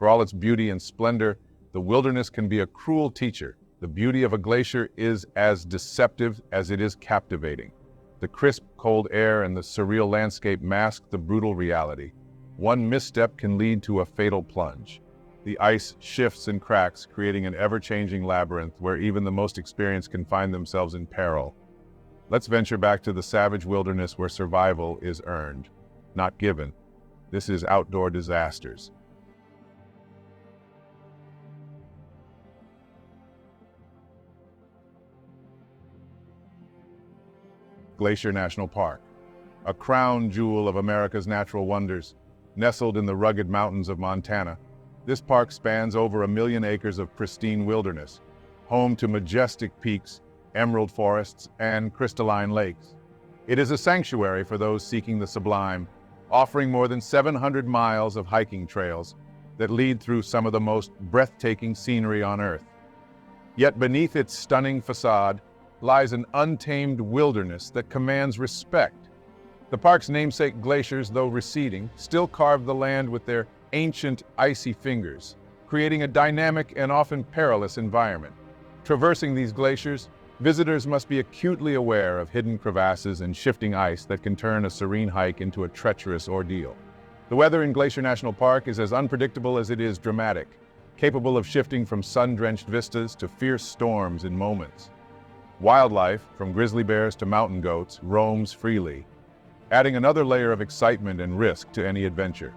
For all its beauty and splendor, the wilderness can be a cruel teacher. The beauty of a glacier is as deceptive as it is captivating. The crisp, cold air and the surreal landscape mask the brutal reality. One misstep can lead to a fatal plunge. The ice shifts and cracks, creating an ever-changing labyrinth where even the most experienced can find themselves in peril. Let's venture back to the savage wilderness where survival is earned, not given. This is Outdoor Disasters. Glacier National Park, a crown jewel of America's natural wonders, nestled in the rugged mountains of Montana. This park spans over 1 million acres of pristine wilderness, home to majestic peaks, emerald forests, and crystalline lakes. It is a sanctuary for those seeking the sublime, offering more than 700 miles of hiking trails that lead through some of the most breathtaking scenery on Earth. Yet beneath its stunning facade lies an untamed wilderness that commands respect. The park's namesake glaciers, though receding, still carve the land with their ancient icy fingers, creating a dynamic and often perilous environment. Traversing these glaciers, visitors must be acutely aware of hidden crevasses and shifting ice that can turn a serene hike into a treacherous ordeal. The weather in Glacier National Park is as unpredictable as it is dramatic, capable of shifting from sun-drenched vistas to fierce storms in moments. Wildlife, from grizzly bears to mountain goats, roams freely, adding another layer of excitement and risk to any adventure.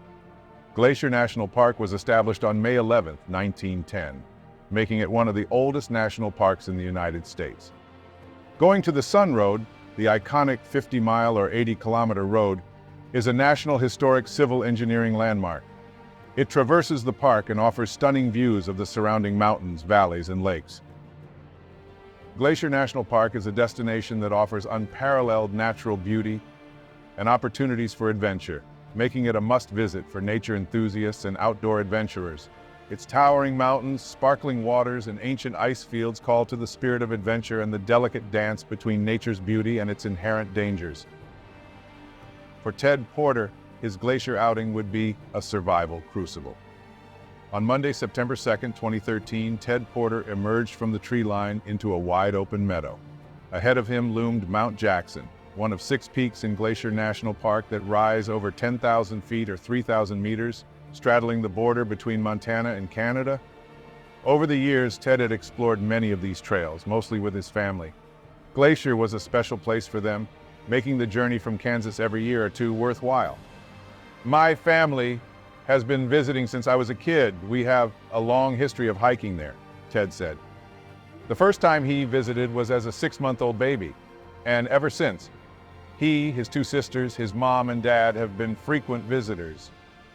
Glacier National Park was established on May 11, 1910, making it one of the oldest national parks in the United States. Going to the Sun Road, the iconic 50-mile or 80-kilometer road, is a National Historic Civil Engineering landmark. It traverses the park and offers stunning views of the surrounding mountains, valleys, and lakes. Glacier National Park is a destination that offers unparalleled natural beauty and opportunities for adventure, making it a must-visit for nature enthusiasts and outdoor adventurers. Its towering mountains, sparkling waters, and ancient ice fields call to the spirit of adventure and the delicate dance between nature's beauty and its inherent dangers. For Ted Porter, his glacier outing would be a survival crucible. On Monday, September 2nd, 2013, Ted Porter emerged from the tree line into a wide-open meadow. Ahead of him loomed Mount Jackson, one of 6 peaks in Glacier National Park that rise over 10,000 feet or 3,000 meters, straddling the border between Montana and Canada. Over the years, Ted had explored many of these trails, mostly with his family. Glacier was a special place for them, making the journey from Kansas every year or two worthwhile. My family has been visiting since I was a kid. We have a long history of hiking there, Ted said. The first time he visited was as a 6-month-old baby, and ever since, he, his 2 sisters, his mom and dad have been frequent visitors.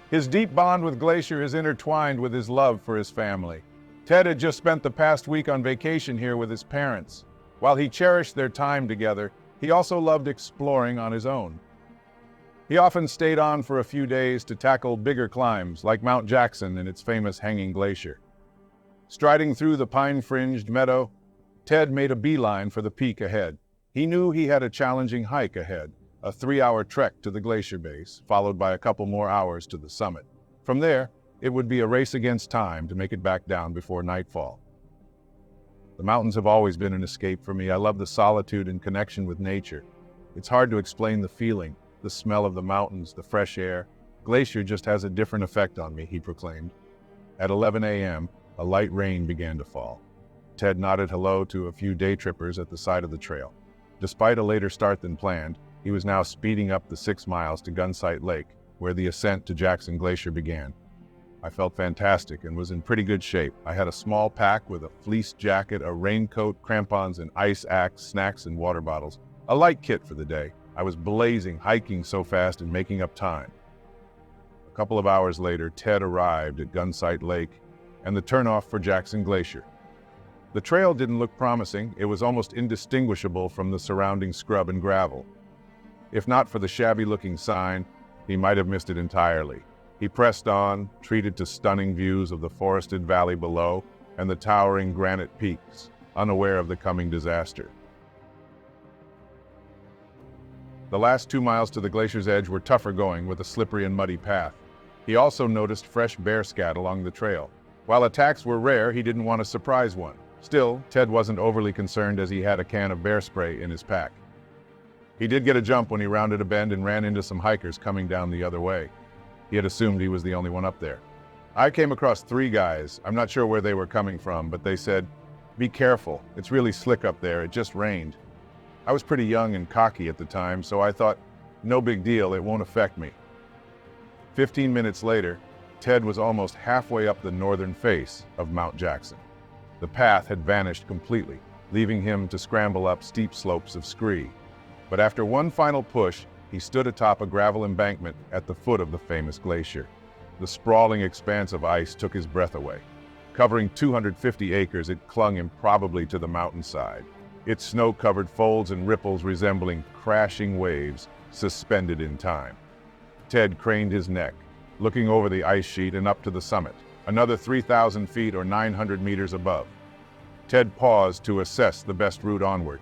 His deep bond with Glacier is intertwined with his love for his family. Ted had just spent the past week on vacation here with his parents. While he cherished their time together, he also loved exploring on his own. He often stayed on for a few days to tackle bigger climbs, like Mount Jackson and its famous hanging glacier. Striding through the pine-fringed meadow, Ted made a beeline for the peak ahead. He knew he had a challenging hike ahead, a 3-hour trek to the glacier base, followed by a couple more hours to the summit. From there, it would be a race against time to make it back down before nightfall. The mountains have always been an escape for me. I love the solitude and connection with nature. It's hard to explain the feeling, the smell of the mountains, the fresh air. Glacier just has a different effect on me, he proclaimed. At 11 a.m., a light rain began to fall. Ted nodded hello to a few day trippers at the side of the trail. Despite a later start than planned, he was now speeding up the 6 miles to Gunsight Lake, where the ascent to Jackson Glacier began. I felt fantastic and was in pretty good shape. I had a small pack with a fleece jacket, a raincoat, crampons, an ice axe, snacks, and water bottles. A light kit for the day. I was blazing, hiking so fast and making up time. A couple of hours later, Ted arrived at Gunsight Lake and the turnoff for Jackson Glacier. The trail didn't look promising. It was almost indistinguishable from the surrounding scrub and gravel. If not for the shabby-looking sign, he might have missed it entirely. He pressed on, treated to stunning views of the forested valley below and the towering granite peaks, unaware of the coming disaster. The last 2 miles to the glacier's edge were tougher going with a slippery and muddy path. He He also noticed fresh bear scat along the trail. While attacks were rare, he didn't want to surprise one. Still, Ted wasn't overly concerned as he had a can of bear spray in his pack. He did get a jump when he rounded a bend and ran into some hikers coming down the other way. He had assumed he was the only one up there. I came across 3 guys. I'm not sure where they were coming from, but they said, "Be careful, it's really slick up there, it just rained." I was pretty young and cocky at the time, so I thought, no big deal, it won't affect me. 15 minutes later, Ted was almost halfway up the northern face of Mount Jackson. The path had vanished completely, leaving him to scramble up steep slopes of scree. But after one final push, he stood atop a gravel embankment at the foot of the famous glacier. The sprawling expanse of ice took his breath away. Covering 250 acres, it clung improbably to the mountainside, its snow-covered folds and ripples resembling crashing waves suspended in time. Ted craned his neck, looking over the ice sheet and up to the summit, another 3,000 feet or 900 meters above. Ted paused to assess the best route onward,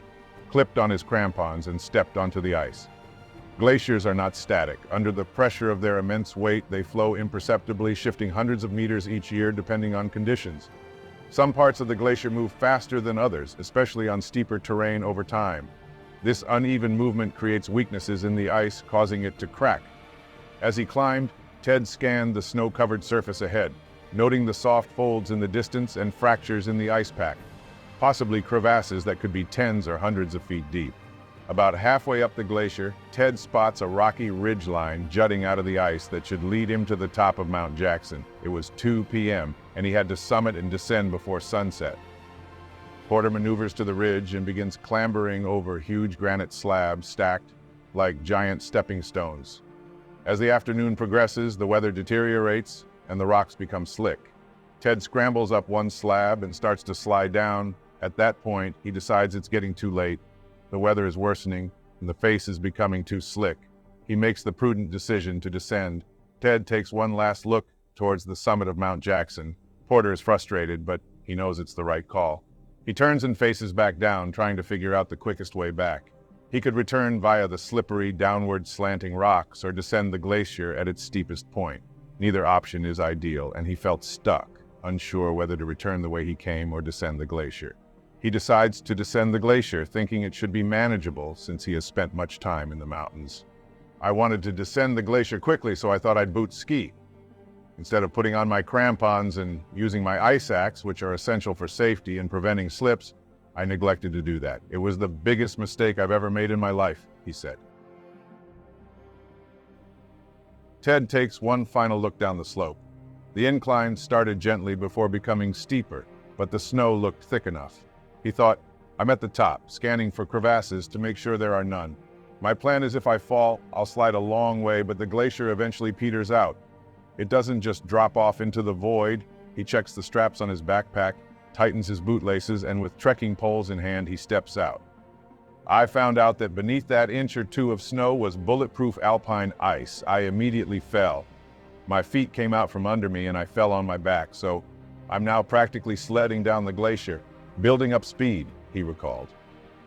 clipped on his crampons and stepped onto the ice. Glaciers are not static. Under the pressure of their immense weight, they flow imperceptibly, shifting hundreds of meters each year depending on conditions. Some parts of the glacier move faster than others, especially on steeper terrain over time. This uneven movement creates weaknesses in the ice, causing it to crack. As he climbed, Ted scanned the snow-covered surface ahead, noting the soft folds in the distance and fractures in the ice pack, possibly crevasses that could be tens or hundreds of feet deep. About halfway up the glacier, Ted spots a rocky ridgeline jutting out of the ice that should lead him to the top of Mount Jackson. It was 2 p.m., and he had to summit and descend before sunset. Porter maneuvers to the ridge and begins clambering over huge granite slabs stacked like giant stepping stones. As the afternoon progresses, the weather deteriorates and the rocks become slick. Ted scrambles up one slab and starts to slide down. At that point, he decides it's getting too late. The weather is worsening, and the face is becoming too slick. He makes the prudent decision to descend. Ted takes one last look towards the summit of Mount Jackson. Porter is frustrated, but he knows it's the right call. He turns and faces back down, trying to figure out the quickest way back. He could return via the slippery, downward slanting rocks or descend the glacier at its steepest point. Neither option is ideal, and he felt stuck, unsure whether to return the way he came or descend the glacier. He decides to descend the glacier, thinking it should be manageable since he has spent much time in the mountains. I wanted to descend the glacier quickly, so I thought I'd boot ski. Instead of putting on my crampons and using my ice axe, which are essential for safety and preventing slips, I neglected to do that. It was the biggest mistake I've ever made in my life, he said. Ted takes one final look down the slope. The incline started gently before becoming steeper, but the snow looked thick enough. He thought, I'm at the top, scanning for crevasses to make sure there are none. My plan is if I fall, I'll slide a long way, but the glacier eventually peters out. It doesn't just drop off into the void. He checks the straps on his backpack, tightens his bootlaces, and with trekking poles in hand, he steps out. I found out that beneath that inch or two of snow was bulletproof alpine ice. I immediately fell. My feet came out from under me and I fell on my back, so I'm now practically sledding down the glacier, building up speed, he recalled.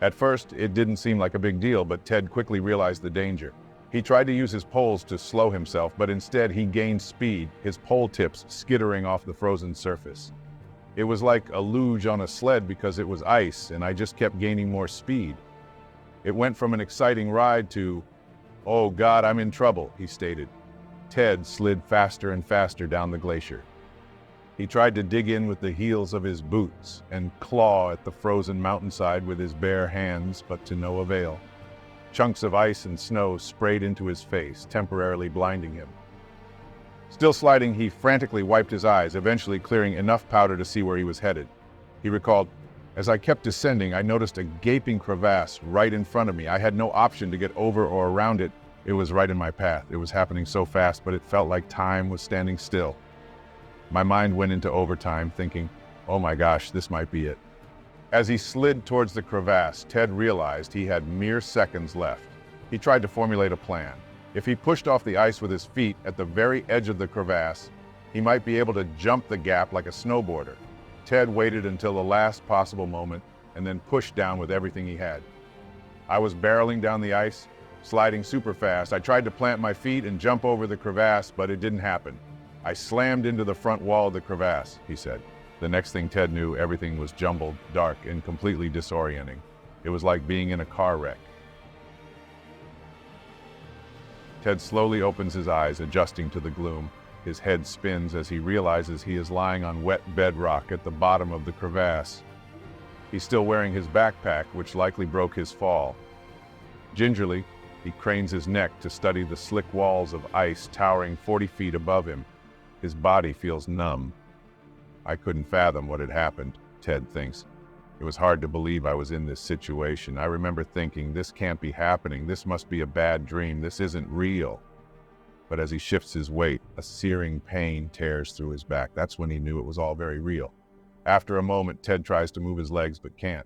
At first, it didn't seem like a big deal, but Ted quickly realized the danger. He tried to use his poles to slow himself, but instead he gained speed, his pole tips skittering off the frozen surface. It was like a luge on a sled because it was ice, and I just kept gaining more speed. It went from an exciting ride to, "Oh God, I'm in trouble," he stated. Ted slid faster and faster down the glacier. He tried to dig in with the heels of his boots and claw at the frozen mountainside with his bare hands, but to no avail. Chunks of ice and snow sprayed into his face, temporarily blinding him. Still sliding, he frantically wiped his eyes, eventually clearing enough powder to see where he was headed. He recalled, "As I kept descending, I noticed a gaping crevasse right in front of me. I had no option to get over or around it. It was right in my path. It was happening so fast, but it felt like time was standing still." My mind went into overtime, thinking, oh my gosh, this might be it. As he slid towards the crevasse, Ted realized he had mere seconds left. He tried to formulate a plan. If he pushed off the ice with his feet at the very edge of the crevasse, he might be able to jump the gap like a snowboarder. Ted waited until the last possible moment and then pushed down with everything he had. I was barreling down the ice, sliding super fast. I tried to plant my feet and jump over the crevasse, but it didn't happen. I slammed into the front wall of the crevasse, he said. The next thing Ted knew, everything was jumbled, dark, and completely disorienting. It was like being in a car wreck. Ted slowly opens his eyes, adjusting to the gloom. His head spins as he realizes he is lying on wet bedrock at the bottom of the crevasse. He's still wearing his backpack, which likely broke his fall. Gingerly, he cranes his neck to study the slick walls of ice towering 40 feet above him. His body feels numb. I couldn't fathom what had happened, Ted thinks. It was hard to believe I was in this situation. I remember thinking, this can't be happening. This must be a bad dream. This isn't real. But as he shifts his weight, a searing pain tears through his back. That's when he knew it was all very real. After a moment, Ted tries to move his legs but can't.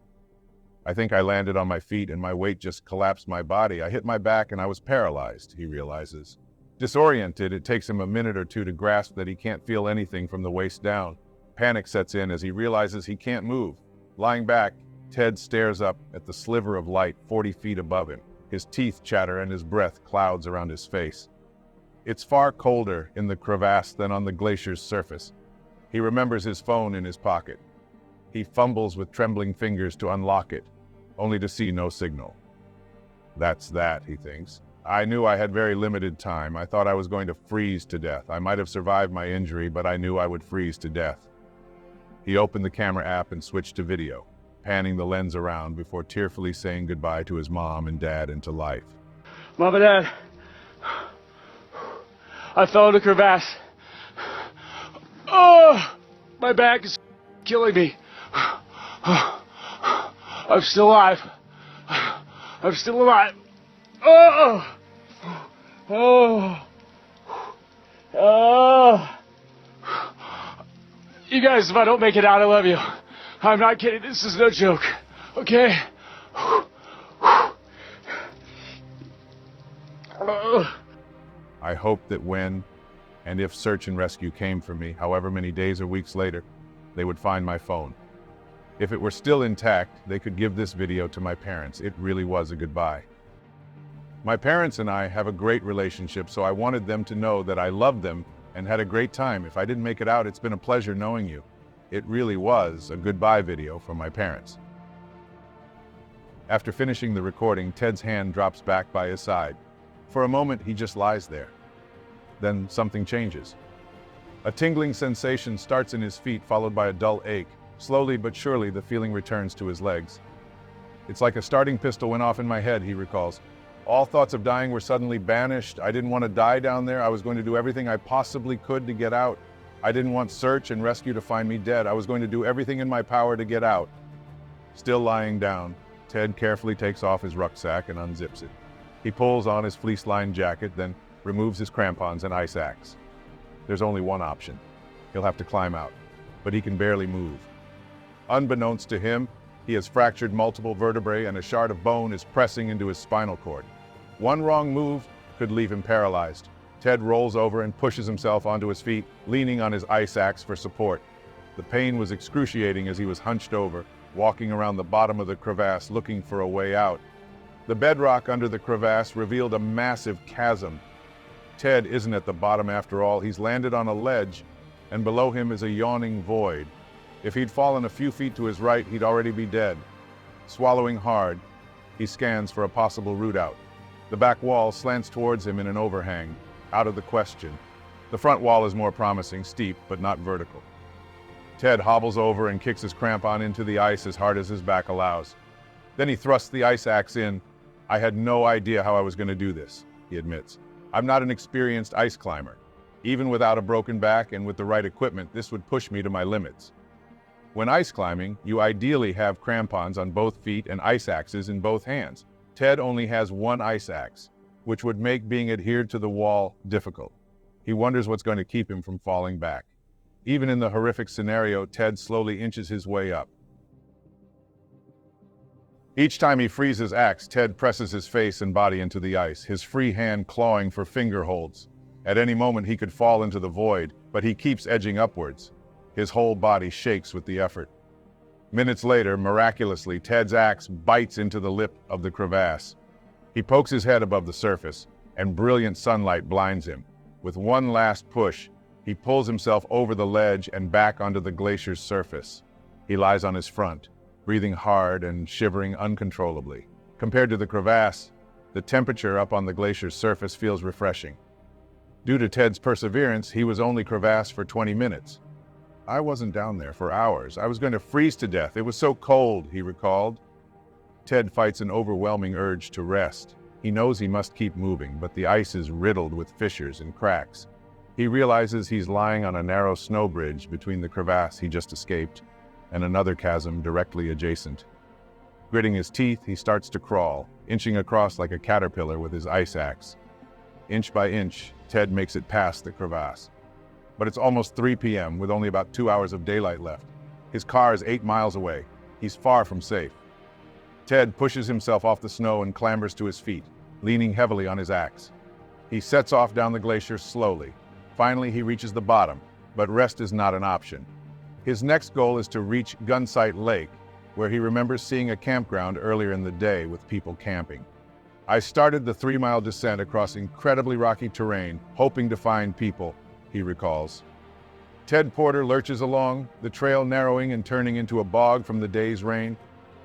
I think I landed on my feet and my weight just collapsed my body. I hit my back and I was paralyzed, he realizes. Disoriented, it takes him a minute or two to grasp that he can't feel anything from the waist down. Panic sets in as he realizes he can't move. Lying back, Ted stares up at the sliver of light 40 feet above him. His teeth chatter and his breath clouds around his face. It's far colder in the crevasse than on the glacier's surface. He remembers his phone in his pocket. He fumbles with trembling fingers to unlock it, only to see no signal. That's that, he thinks. I knew I had very limited time. I thought I was going to freeze to death. I might have survived my injury, but I knew I would freeze to death. He opened the camera app and switched to video, panning the lens around before tearfully saying goodbye to his mom and dad into life. Mom and Dad, I fell in a crevasse. Oh, my back is killing me. I'm still alive. I'm still alive. Oh, oh, oh. You guys, if I don't make it out, I love you. I'm not kidding. This is no joke. Okay? I hoped that when and if search and rescue came for me, however many days or weeks later, they would find my phone. If it were still intact, they could give this video to my parents. It really was a goodbye. My parents and I have a great relationship, so I wanted them to know that I loved them and had a great time. If I didn't make it out, it's been a pleasure knowing you. It really was a goodbye video from my parents. After finishing the recording, Ted's hand drops back by his side. For a moment, he just lies there. Then something changes. A tingling sensation starts in his feet, followed by a dull ache. Slowly but surely, the feeling returns to his legs. It's like a starting pistol went off in my head, he recalls. All thoughts of dying were suddenly banished. I didn't want to die down there. I was going to do everything I possibly could to get out. I didn't want search and rescue to find me dead. I was going to do everything in my power to get out. Still lying down, Ted carefully takes off his rucksack and unzips it. He pulls on his fleece-lined jacket, then removes his crampons and ice axe. There's only one option. He'll have to climb out, but he can barely move. Unbeknownst to him, he has fractured multiple vertebrae and a shard of bone is pressing into his spinal cord. One wrong move could leave him paralyzed. Ted rolls over and pushes himself onto his feet, leaning on his ice axe for support. The pain was excruciating as he was hunched over, walking around the bottom of the crevasse looking for a way out. The bedrock under the crevasse revealed a massive chasm. Ted isn't at the bottom after all. He's landed on a ledge, and below him is a yawning void. If he'd fallen a few feet to his right, he'd already be dead. Swallowing hard, he scans for a possible route out. The back wall slants towards him in an overhang. Out of the question. The front wall is more promising, steep, but not vertical. Ted hobbles over and kicks his crampon into the ice as hard as his back allows. Then he thrusts the ice axe in. I had no idea how I was going to do this, he admits. I'm not an experienced ice climber. Even without a broken back and with the right equipment, this would push me to my limits. When ice climbing, you ideally have crampons on both feet and ice axes in both hands. Ted only has one ice axe, which would make being adhered to the wall difficult. He wonders what's going to keep him from falling back. Even in the horrific scenario, Ted slowly inches his way up. Each time he frees his axe, Ted presses his face and body into the ice, his free hand clawing for finger holds. At any moment he could fall into the void, but he keeps edging upwards. His whole body shakes with the effort. Minutes later, miraculously, Ted's axe bites into the lip of the crevasse. He pokes his head above the surface, and brilliant sunlight blinds him. With one last push, He pulls himself over the ledge and back onto the glacier's surface. He lies on his front, breathing hard and shivering uncontrollably. Compared to the crevasse, the temperature up on the glacier's surface feels refreshing. Due to Ted's perseverance, he was only crevasse for 20 minutes. I wasn't down there for hours. I was going to freeze to death. It was so cold, he recalled. Ted fights an overwhelming urge to rest. He knows he must keep moving, but the ice is riddled with fissures and cracks. He realizes he's lying on a narrow snow bridge between the crevasse he just escaped and another chasm directly adjacent. Gritting his teeth, he starts to crawl, inching across like a caterpillar with his ice axe. Inch by inch, Ted makes it past the crevasse. But it's almost 3 p.m. with only about 2 hours of daylight left. His car is 8 miles away. He's far from safe. Ted pushes himself off the snow and clambers to his feet, leaning heavily on his axe. He sets off down the glacier slowly. Finally, he reaches the bottom, but rest is not an option. His next goal is to reach Gunsight Lake, where he remembers seeing a campground earlier in the day with people camping. I started the 3-mile descent across incredibly rocky terrain, hoping to find people, he recalls. Ted Porter lurches along, the trail narrowing and turning into a bog from the day's rain.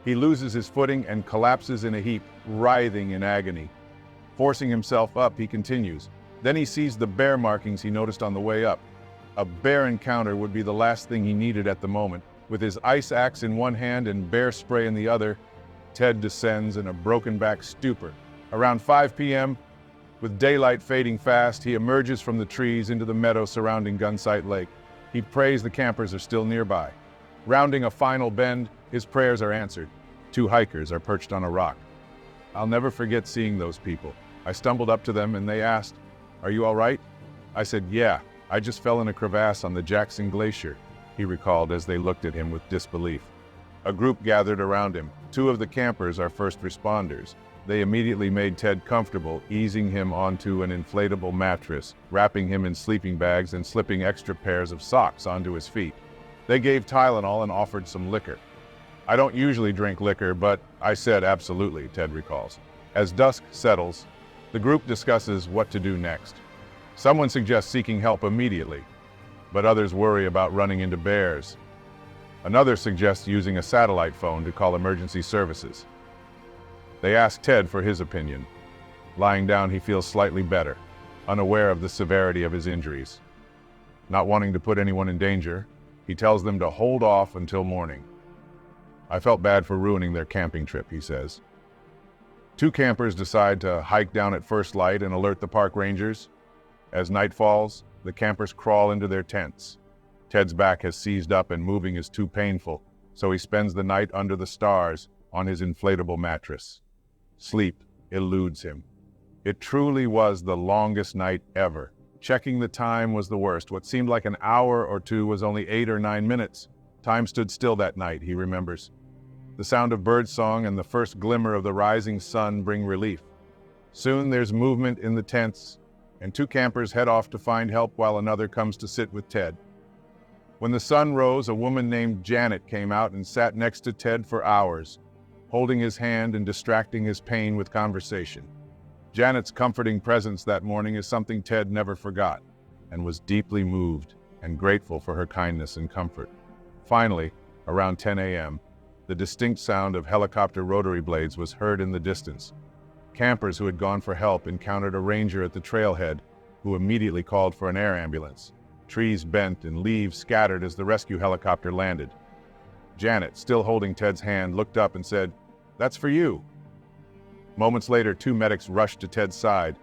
He loses his footing and collapses in a heap, writhing in agony. Forcing himself up, he continues. Then he sees the bear markings he noticed on the way up. A bear encounter would be the last thing he needed at the moment. With his ice axe in one hand and bear spray in the other, Ted descends in a broken-back stupor. Around 5 p.m., with daylight fading fast, he emerges from the trees into the meadow surrounding Gunsight Lake. He prays the campers are still nearby. Rounding a final bend, his prayers are answered. 2 hikers are perched on a rock. I'll never forget seeing those people. I stumbled up to them and they asked, "Are you all right?" I said, "Yeah, I just fell in a crevasse on the Jackson Glacier," he recalled as they looked at him with disbelief. A group gathered around him. 2 of the campers are first responders. They immediately made Ted comfortable, easing him onto an inflatable mattress, wrapping him in sleeping bags and slipping extra pairs of socks onto his feet. They gave Tylenol and offered some liquor. I don't usually drink liquor, but I said absolutely, Ted recalls. As dusk settles, the group discusses what to do next. Someone suggests seeking help immediately, but others worry about running into bears. Another suggests using a satellite phone to call emergency services. They ask Ted for his opinion. Lying down, he feels slightly better, unaware of the severity of his injuries. Not wanting to put anyone in danger, he tells them to hold off until morning. I felt bad for ruining their camping trip, he says. 2 campers decide to hike down at first light and alert the park rangers. As night falls, the campers crawl into their tents. Ted's back has seized up and moving is too painful, so he spends the night under the stars on his inflatable mattress. Sleep eludes him. It truly was the longest night ever. Checking the time was the worst. What seemed like an hour or 2 was only 8 or 9 minutes. Time stood still that night, he remembers. The sound of birdsong and the first glimmer of the rising sun bring relief. Soon there's movement in the tents, and 2 campers head off to find help while another comes to sit with Ted. When the sun rose, a woman named Janet came out and sat next to Ted for hours, holding his hand and distracting his pain with conversation. Janet's comforting presence that morning is something Ted never forgot, and was deeply moved and grateful for her kindness and comfort. Finally, around 10 a.m., the distinct sound of helicopter rotary blades was heard in the distance. Campers who had gone for help encountered a ranger at the trailhead, who immediately called for an air ambulance. Trees bent and leaves scattered as the rescue helicopter landed. Janet, still holding Ted's hand, looked up and said, "That's for you." Moments later, 2 medics rushed to Ted's side.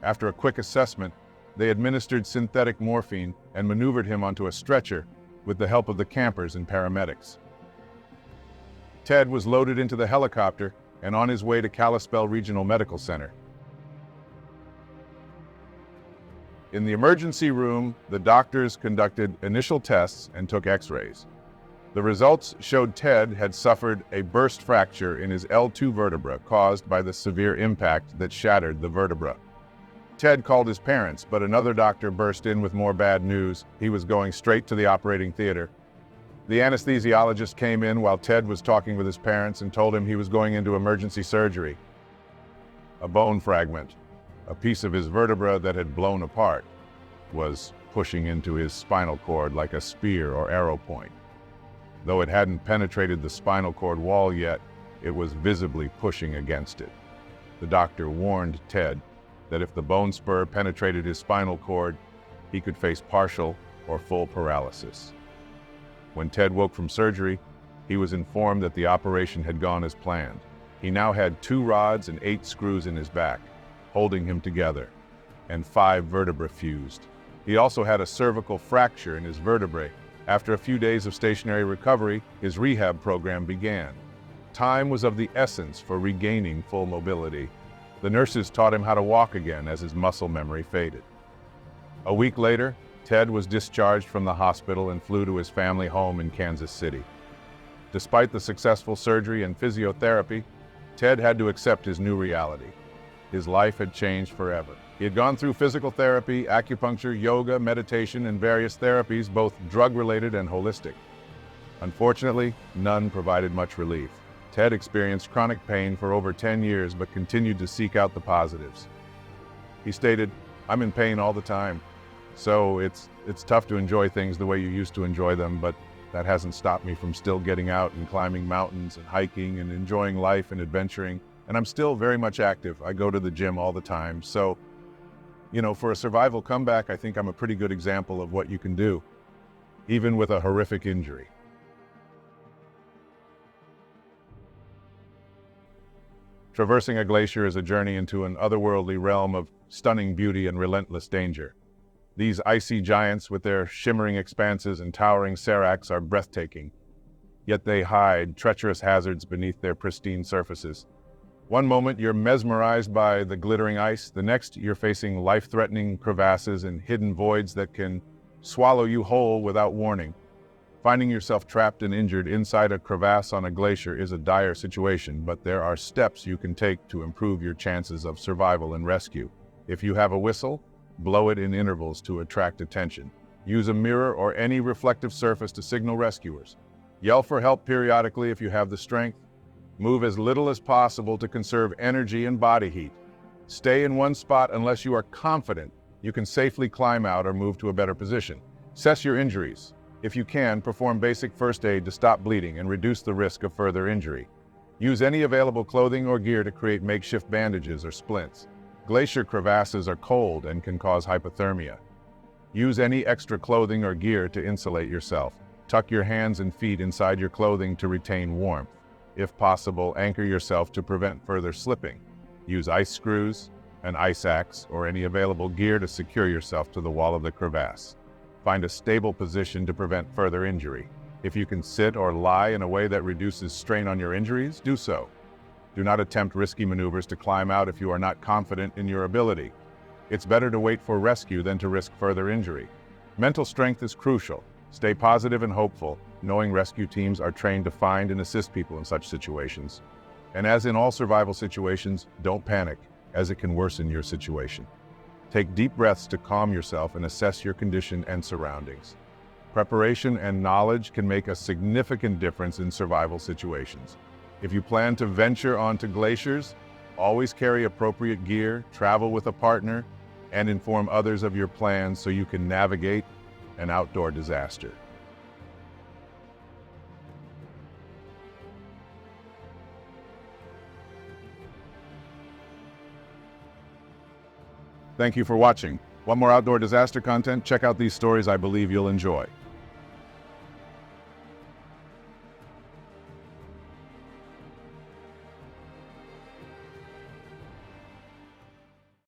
After a quick assessment, they administered synthetic morphine and maneuvered him onto a stretcher with the help of the campers and paramedics. Ted was loaded into the helicopter and on his way to Kalispell Regional Medical Center. In the emergency room, the doctors conducted initial tests and took x-rays. The results showed Ted had suffered a burst fracture in his L2 vertebra caused by the severe impact that shattered the vertebra. Ted called his parents, but another doctor burst in with more bad news. He was going straight to the operating theater. The anesthesiologist came in while Ted was talking with his parents and told him he was going into emergency surgery. A bone fragment, a piece of his vertebra that had blown apart, was pushing into his spinal cord like a spear or arrow point. Though it hadn't penetrated the spinal cord wall yet, it was visibly pushing against it. The doctor warned Ted that if the bone spur penetrated his spinal cord, he could face partial or full paralysis. When Ted woke from surgery, he was informed that the operation had gone as planned. He now had 2 rods and 8 screws in his back, holding him together, and 5 vertebrae fused. He also had a cervical fracture in his vertebrae. After a few days of stationary recovery, his rehab program began. Time was of the essence for regaining full mobility. The nurses taught him how to walk again as his muscle memory faded. A week later, Ted was discharged from the hospital and flew to his family home in Kansas City. Despite the successful surgery and physiotherapy, Ted had to accept his new reality. His life had changed forever. He had gone through physical therapy, acupuncture, yoga, meditation, and various therapies, both drug-related and holistic. Unfortunately, none provided much relief. Ted experienced chronic pain for over 10 years, but continued to seek out the positives. He stated, "I'm in pain all the time, so it's tough to enjoy things the way you used to enjoy them, but that hasn't stopped me from still getting out and climbing mountains and hiking and enjoying life and adventuring. And I'm still very much active. I go to the gym all the time. So, for a survival comeback, I think I'm a pretty good example of what you can do, even with a horrific injury." Traversing a glacier is a journey into an otherworldly realm of stunning beauty and relentless danger. These icy giants with their shimmering expanses and towering seracs are breathtaking, yet they hide treacherous hazards beneath their pristine surfaces. One moment you're mesmerized by the glittering ice, the next you're facing life-threatening crevasses and hidden voids that can swallow you whole without warning. Finding yourself trapped and injured inside a crevasse on a glacier is a dire situation, but there are steps you can take to improve your chances of survival and rescue. If you have a whistle, blow it in intervals to attract attention. Use a mirror or any reflective surface to signal rescuers. Yell for help periodically if you have the strength. Move as little as possible to conserve energy and body heat. Stay in one spot unless you are confident you can safely climb out or move to a better position. Assess your injuries. If you can, perform basic first aid to stop bleeding and reduce the risk of further injury. Use any available clothing or gear to create makeshift bandages or splints. Glacier crevasses are cold and can cause hypothermia. Use any extra clothing or gear to insulate yourself. Tuck your hands and feet inside your clothing to retain warmth. If possible, anchor yourself to prevent further slipping. Use ice screws, an ice axe, or any available gear to secure yourself to the wall of the crevasse. Find a stable position to prevent further injury. If you can sit or lie in a way that reduces strain on your injuries, do so. Do not attempt risky maneuvers to climb out if you are not confident in your ability. It's better to wait for rescue than to risk further injury. Mental strength is crucial. Stay positive and hopeful, knowing rescue teams are trained to find and assist people in such situations. And as in all survival situations, don't panic, as it can worsen your situation. Take deep breaths to calm yourself and assess your condition and surroundings. Preparation and knowledge can make a significant difference in survival situations. If you plan to venture onto glaciers, always carry appropriate gear, travel with a partner, and inform others of your plans so you can navigate an outdoor disaster. Thank you for watching. Want more outdoor disaster content? Check out these stories I believe you'll enjoy.